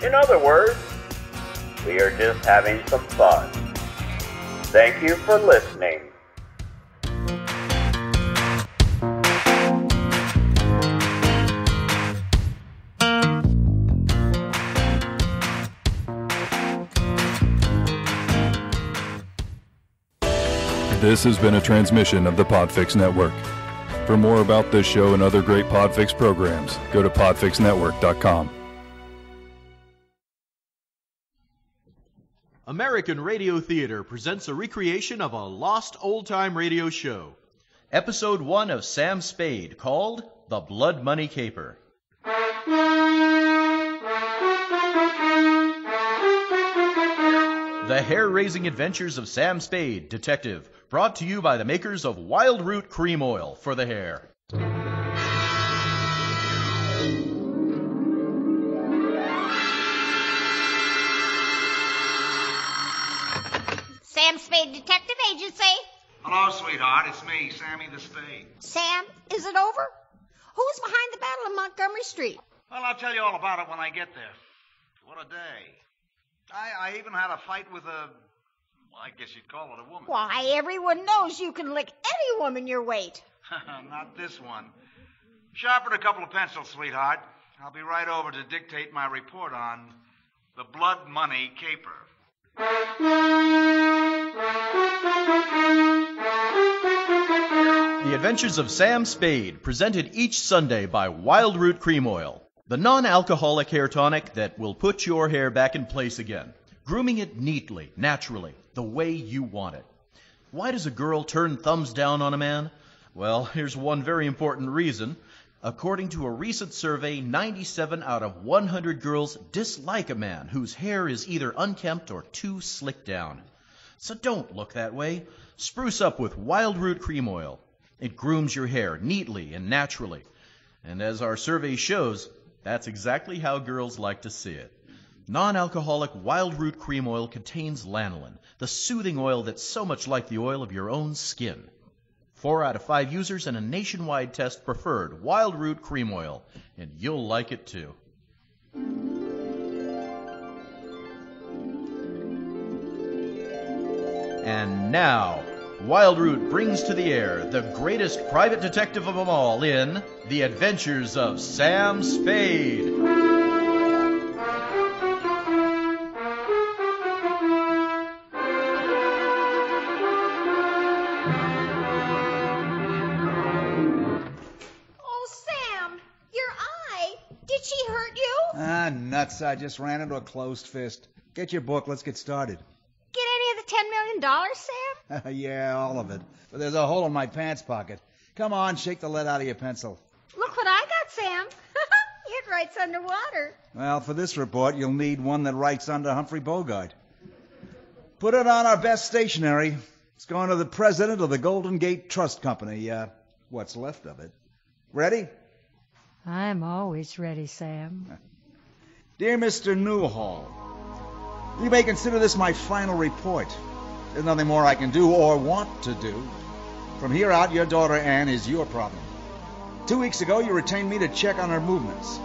In other words, we are just having some fun. Thank you for listening. This has been a transmission of the Podfix Network. For more about this show and other great Podfix programs, go to podfixnetwork.com. American Radio Theater presents a recreation of a lost old-time radio show. Episode 1 of Sam Spade, called The Blood Money Caper. The hair-raising adventures of Sam Spade, detective, brought to you by the makers of Wild Root Cream Oil for the hair. Sam Spade Detective Agency. Hello, sweetheart. It's me, Sammy the Spade. Sam, is it over? Who's behind the battle of Montgomery Street? Well, I'll tell you all about it when I get there. What a day. I even had a fight with a... Well, I guess you'd call it a woman. Why, everyone knows you can lick any woman your weight. Not this one. Sharpen a couple of pencils, sweetheart. I'll be right over to dictate my report on the Blood Money Caper. The Adventures of Sam Spade, presented each Sunday by Wild Root Cream Oil, the non-alcoholic hair tonic that will put your hair back in place again, grooming it neatly, naturally, the way you want it. Why does a girl turn thumbs down on a man? Well, here's one very important reason. According to a recent survey, 97 out of 100 girls dislike a man whose hair is either unkempt or too slicked down. So don't look that way. Spruce up with Wild Root Cream Oil. It grooms your hair neatly and naturally. And as our survey shows, that's exactly how girls like to see it. Non-alcoholic Wild Root Cream Oil contains lanolin, the soothing oil that's so much like the oil of your own skin. 4 out of 5 users in a nationwide test preferred Wild Root Cream Oil, and you'll like it too. And now, Wild Root brings to the air the greatest private detective of them all in The Adventures of Sam Spade. Nuts, I just ran into a closed fist. Get your book, let's get started. Get any of the $10 million, Sam? Yeah, all of it. But there's a hole in my pants pocket. Come on, shake the lead out of your pencil. Look what I got, Sam. It writes underwater. Well, for this report, you'll need one that writes under Humphrey Bogart. Put it on our best stationery. It's going to the president of the Golden Gate Trust Company. What's left of it. Ready? I'm always ready, Sam. Dear Mr. Newhall, you may consider this my final report. There's nothing more I can do or want to do. From here out, your daughter Anne is your problem. 2 weeks ago, you retained me to check on her movements.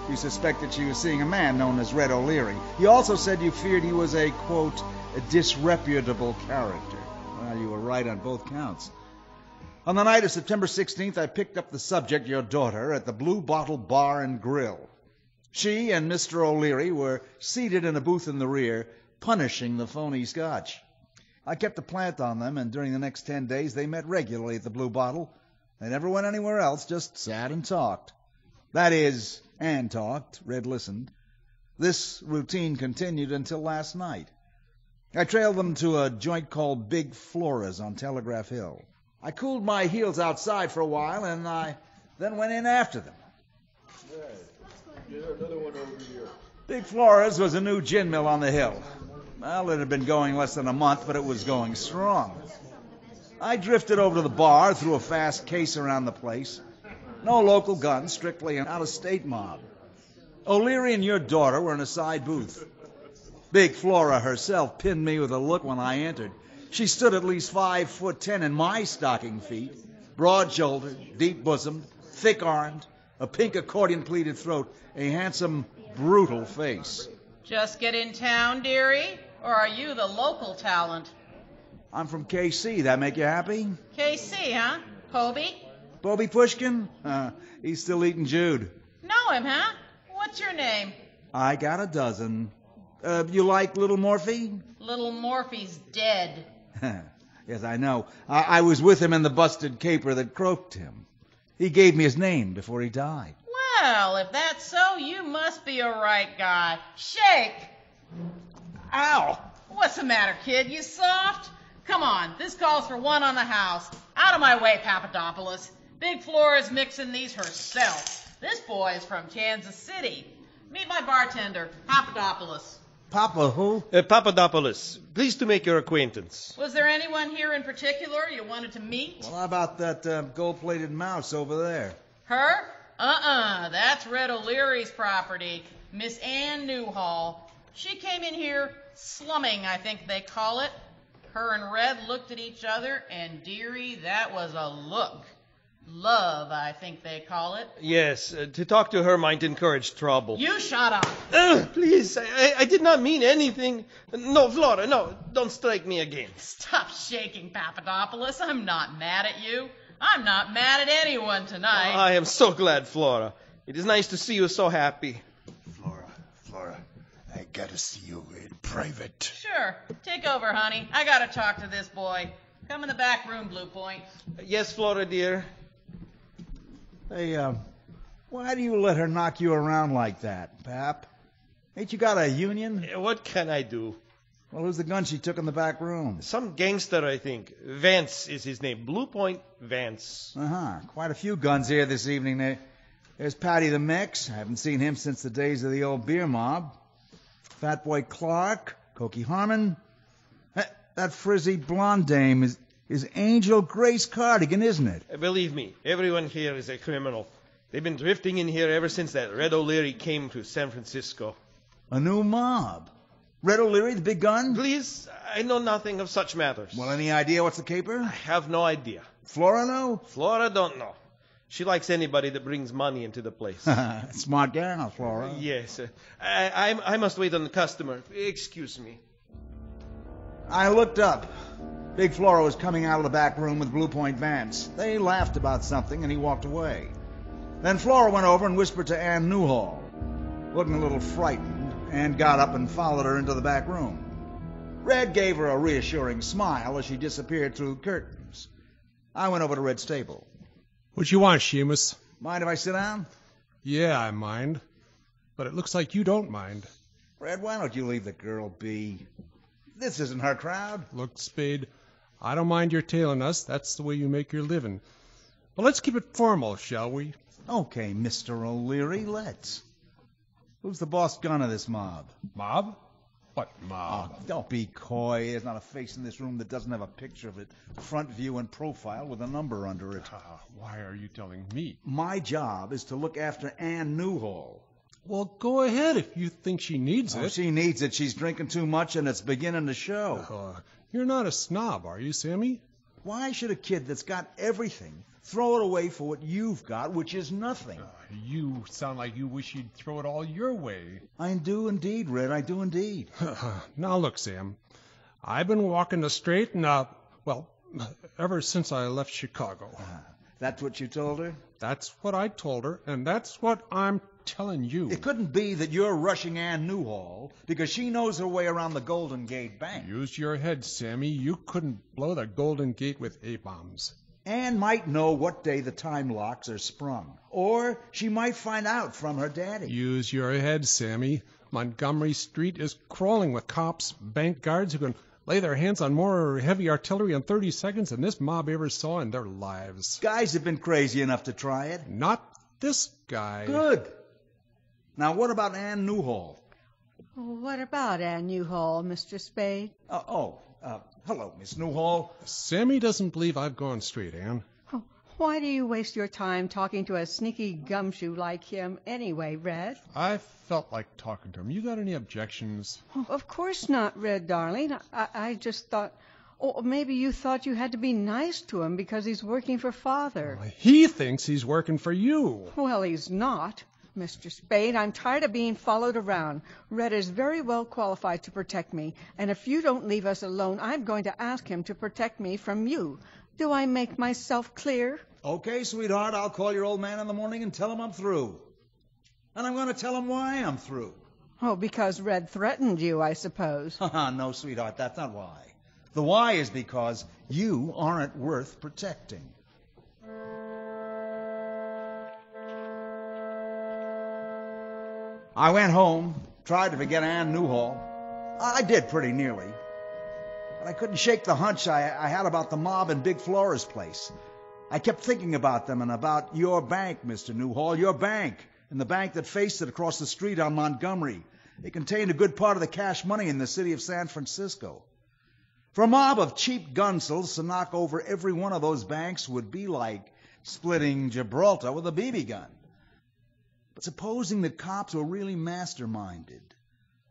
You suspected she was seeing a man known as Red O'Leary. You also said you feared he was a, quote, a disreputable character. Well, you were right on both counts. On the night of September 16th, I picked up the subject, your daughter, at the Blue Bottle Bar and Grill. She and Mr. O'Leary were seated in a booth in the rear, punishing the phony scotch. I kept a plant on them, and during the next 10 days, they met regularly at the Blue Bottle. They never went anywhere else, just sat and talked. That is, Anne talked, Red listened. This routine continued until last night. I trailed them to a joint called Big Flora's on Telegraph Hill. I cooled my heels outside for a while, and I then went in after them. Another one over here. Big Flora's was a new gin mill on the hill. Well, it had been going less than a month, but it was going strong. I drifted over to the bar, threw a fast case around the place. No local guns, strictly an out-of-state mob. O'Leary and your daughter were in a side booth. Big Flora herself pinned me with a look when I entered. She stood at least 5'10" in my stocking feet, broad-shouldered, deep-bosomed, thick-armed, a pink accordion-pleated throat, a handsome, brutal face. Just get in town, dearie? Or are you the local talent? I'm from KC. That make you happy? KC, huh? Hobie? Bobby Pushkin? He's still eating Jude. Know him, huh? What's your name? I got a dozen. You like Little Morphy? Little Morphy's dead. Yes, I know. I was with him in the busted caper that croaked him. He gave me his name before he died. Well, if that's so, you must be a right guy. Shake! Ow! What's the matter, kid? You soft? Come on, this calls for one on the house. Out of my way, Papadopoulos. Big Flora's mixing these herself. This boy's from Kansas City. Meet my bartender, Papadopoulos. Papa who? Papadopoulos. Pleased to make your acquaintance. Was there anyone here in particular you wanted to meet? Well, how about that gold-plated mouse over there? Her? That's Red O'Leary's property. Miss Ann Newhall. She came in here slumming, I think they call it. Her and Red looked at each other, and dearie, that was a look. Love, I think they call it. Yes, to talk to her might encourage trouble. You shut up. Please, I did not mean anything. No, Flora, no, don't strike me again. Stop shaking, Papadopoulos. I'm not mad at you. I'm not mad at anyone tonight. I am so glad, Flora. It is nice to see you so happy. Flora, I gotta see you in private. Sure. Take over, honey. I gotta talk to this boy. Come in the back room, Blue Point. Yes, Flora, dear. Hey, why do you let her knock you around like that, Pap? Ain't you got a union? What can I do? Well, who's the gun she took in the back room? Some gangster, I think. Vance is his name. Blue Point Vance. Quite a few guns here this evening. There's Patty the Mex. I haven't seen him since the days of the old beer mob. Fat Boy Clark. Cokie Harmon. That frizzy blonde dame is Angel Grace Cardigan, isn't it? Believe me, everyone here is a criminal. They've been drifting in here ever since that Red O'Leary came to San Francisco. A new mob? Red O'Leary, the big gun? Please, I know nothing of such matters. Well, any idea what's the caper? I have no idea. Flora know? Flora don't know. She likes anybody that brings money into the place. Smart gal, Flora. Yes. I must wait on the customer. Excuse me. I looked up. Big Flora was coming out of the back room with Blue Point Vance. They laughed about something, and he walked away. Then Flora went over and whispered to Ann Newhall. Looking a little frightened, Ann got up and followed her into the back room. Red gave her a reassuring smile as she disappeared through the curtains. I went over to Red's table. What you want, Seamus? Mind if I sit down? Yeah, I mind. But it looks like you don't mind. Red, why don't you leave the girl be? This isn't her crowd. Look, Spade, I don't mind your tailing us. That's the way you make your living. But let's keep it formal, shall we? Okay, Mr. O'Leary, let's. Who's the boss gun of this mob? Mob? What mob? Oh, don't be coy. There's not a face in this room that doesn't have a picture of it, front view and profile with a number under it. Why are you telling me? My job is to look after Ann Newhall. Well, go ahead if you think she needs it. She needs it. She's drinking too much, and it's beginning to show. You're not a snob, are you, Sammy? Why should a kid that's got everything throw it away for what you've got, which is nothing? You sound like you wish you'd throw it all your way. I do indeed, Red. I do indeed. Now, look, Sam. I've been walking the straight and, ever since I left Chicago. That's what you told her? That's what I told her, and that's what I'm telling you. It couldn't be that you're rushing Ann Newhall because she knows her way around the Golden Gate Bank. Use your head, Sammy. You couldn't blow the Golden Gate with A-bombs. Ann might know what day the time locks are sprung. Or she might find out from her daddy. Use your head, Sammy. Montgomery Street is crawling with cops, bank guards who can lay their hands on more heavy artillery in 30 seconds than this mob ever saw in their lives. Guys have been crazy enough to try it. Not this guy. Good. Now, what about Ann Newhall? What about Ann Newhall, Mr. Spade? Hello, Miss Newhall. Sammy doesn't believe I've gone straight, Ann. Oh, why do you waste your time talking to a sneaky gumshoe like him anyway, Red? I felt like talking to him. You got any objections? Oh, of course not, Red, darling. I just thought... Oh, maybe you thought you had to be nice to him because he's working for Father. He thinks he's working for you. Well, he's not. Mr. Spade, I'm tired of being followed around. Red is very well qualified to protect me, and if you don't leave us alone, I'm going to ask him to protect me from you. Do I make myself clear? Okay, sweetheart, I'll call your old man in the morning and tell him I'm through. And I'm going to tell him why I'm through. Oh, because Red threatened you, I suppose. No, sweetheart, that's not why. The why is because you aren't worth protecting. I went home, tried to forget Ann Newhall. I did pretty nearly. But I couldn't shake the hunch I had about the mob in Big Flora's place. I kept thinking about them and about your bank, Mr. Newhall, your bank, and the bank that faced it across the street on Montgomery. It contained a good part of the cash money in the city of San Francisco. For a mob of cheap gunsels to knock over every one of those banks would be like splitting Gibraltar with a BB gun. But supposing the cops were really masterminded,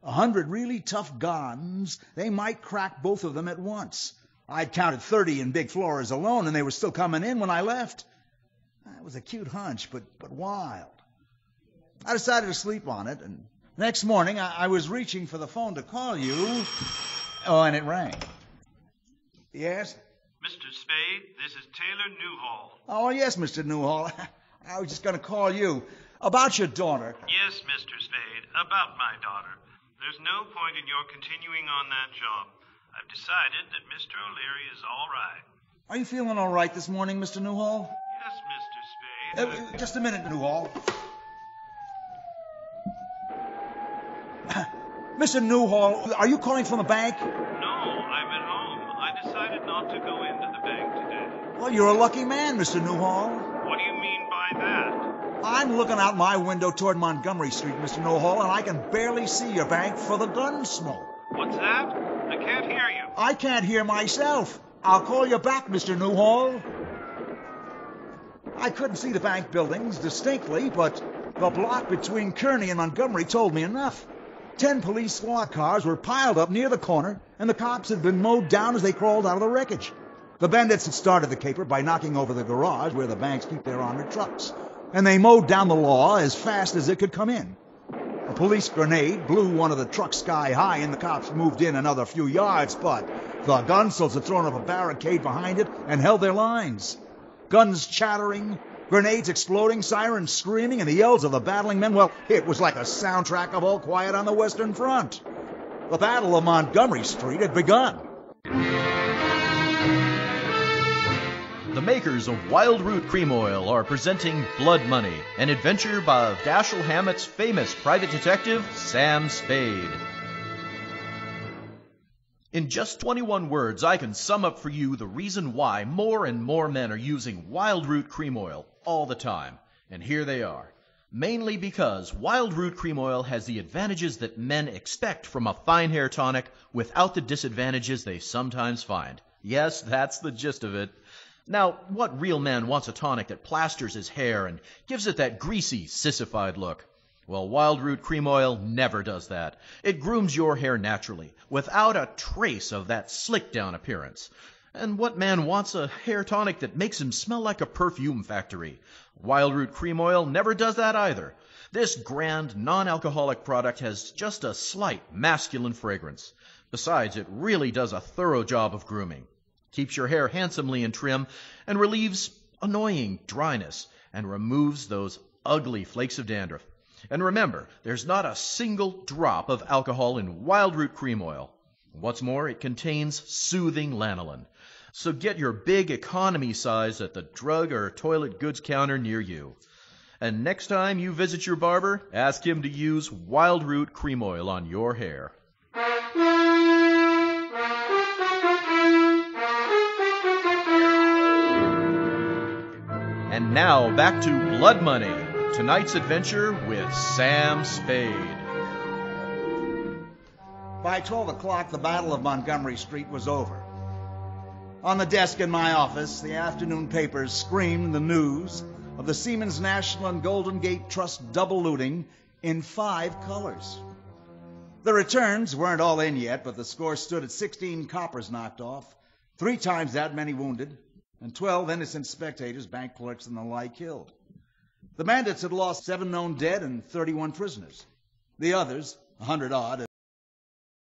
100 really tough guns, they might crack both of them at once. I'd counted 30 in Big Flora's alone, and they were still coming in when I left. It was a cute hunch, but wild. I decided to sleep on it, and next morning I was reaching for the phone to call you. Oh, and it rang. Yes? Mr. Spade, this is Taylor Newhall. Oh, yes, Mr. Newhall. I was just going to call you. About your daughter. Yes, Mr. Spade, about my daughter. There's no point in your continuing on that job. I've decided that Mr. O'Leary is all right. Are you feeling all right this morning, Mr. Newhall? Yes, Mr. Spade. Just a minute, Newhall. Mr. Newhall, are you calling from the bank? No, I'm at home. I decided not to go into the bank today. Well, you're a lucky man, Mr. Newhall. What do you mean by that? I'm looking out my window toward Montgomery Street, Mr. Newhall, and I can barely see your bank for the gun smoke. What's that? I can't hear you. I can't hear myself. I'll call you back, Mr. Newhall. I couldn't see the bank buildings distinctly, but the block between Kearny and Montgomery told me enough. 10 police squad cars were piled up near the corner, and the cops had been mowed down as they crawled out of the wreckage. The bandits had started the caper by knocking over the garage where the banks keep their armored trucks, and they mowed down the law as fast as it could come in. A police grenade blew one of the trucks sky high, and the cops moved in another few yards, but the gunsels had thrown up a barricade behind it and held their lines. Guns chattering, grenades exploding, sirens screaming, and the yells of the battling men, well, it was like a soundtrack of All Quiet on the Western Front. The Battle of Montgomery Street had begun. The makers of Wild Root Cream Oil are presenting Blood Money, an adventure by Dashiell Hammett's famous private detective, Sam Spade. In just 21 words, I can sum up for you the reason why more and more men are using Wild Root Cream Oil all the time. And here they are. Mainly because Wild Root Cream Oil has the advantages that men expect from a fine hair tonic without the disadvantages they sometimes find. Yes, that's the gist of it. Now, what real man wants a tonic that plasters his hair and gives it that greasy, sissified look? Well, Wild Root Cream Oil never does that. It grooms your hair naturally, without a trace of that slick-down appearance. And what man wants a hair tonic that makes him smell like a perfume factory? Wild Root Cream Oil never does that either. This grand, non-alcoholic product has just a slight masculine fragrance. Besides, it really does a thorough job of grooming. Keeps your hair handsomely in trim, and relieves annoying dryness, and removes those ugly flakes of dandruff. And remember, there's not a single drop of alcohol in Wild Root Cream Oil. What's more, it contains soothing lanolin. So get your big economy size at the drug or toilet goods counter near you. And next time you visit your barber, ask him to use Wild Root Cream Oil on your hair. And now, back to Blood Money, tonight's adventure with Sam Spade. By 12 o'clock, the Battle of Montgomery Street was over. On the desk in my office, the afternoon papers screamed the news of the Seamen's National and Golden Gate Trust double looting in 5 colors. The returns weren't all in yet, but the score stood at 16 coppers knocked off, 3 times that many wounded, and 12 innocent spectators, bank clerks and the like, killed. The bandits had lost 7 known dead and 31 prisoners. The others, 100 odd,